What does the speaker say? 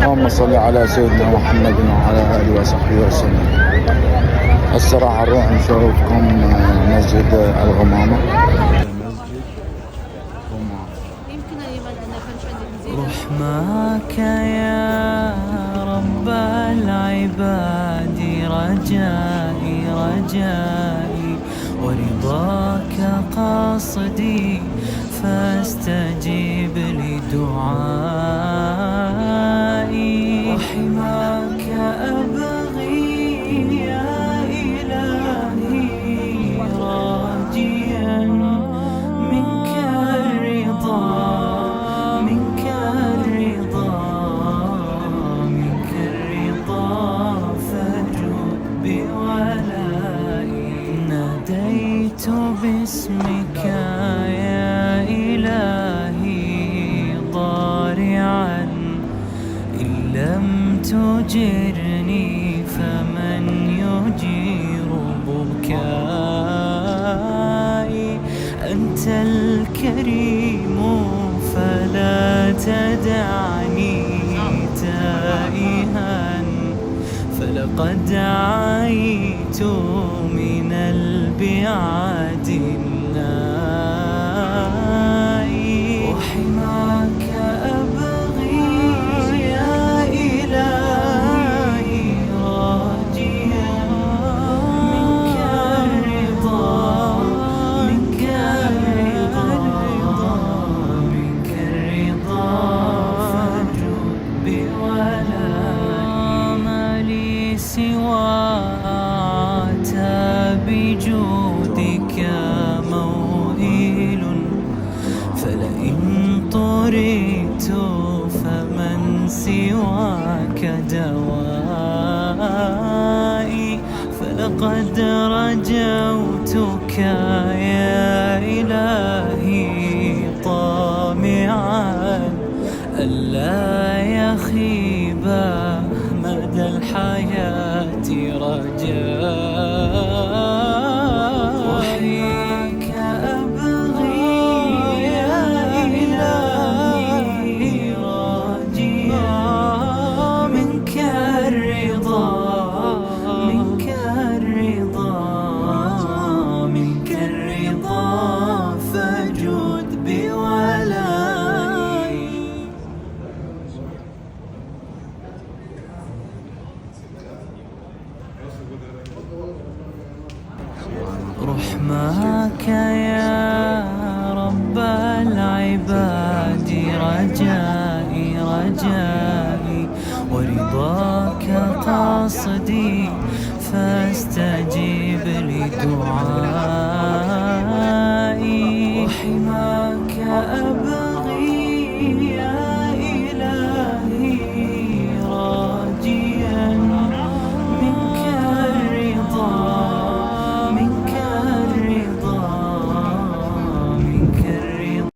اللهم صل على سيدنا محمد وعلى آله وصحبه وسلم. هسه راح نروح نشوفكم مسجد الغمامة. روح معك يا رب العباد، رجائي رجائي ورضاك قصدي، فاستجيب لدعائي. وحماك أبغي يا إلهي، راجيا منك الرضا، منك الرضا، منك الرضا، فاجد بولائي. ناديت باسمك يا إلهي ضارعا، إن لم تجرني فمن يجير بكائي. أنت الكريم فلا تدعني تائها، فلقد عيت من البعاد النائي. وحماك أبغي يا إلهي، راجيا منك الرضا، منك الرضا، منك الرضا، فاجد بولائي. ما لي سوى أتى بجودك موئل، فلئن طريت فمن سواك دوائي. فلقد رجوتك يا إلهي طامعا، ألا يخيب مدى الحياة رجائي. وحياك أبغي يا إلهي، راجيا منك الرضا، منك الرضا، منك الرضا، فاجد بولائي. روح معك يا رب العباد، رجائي رجائي ورضاك قصدي، فاستجيب لي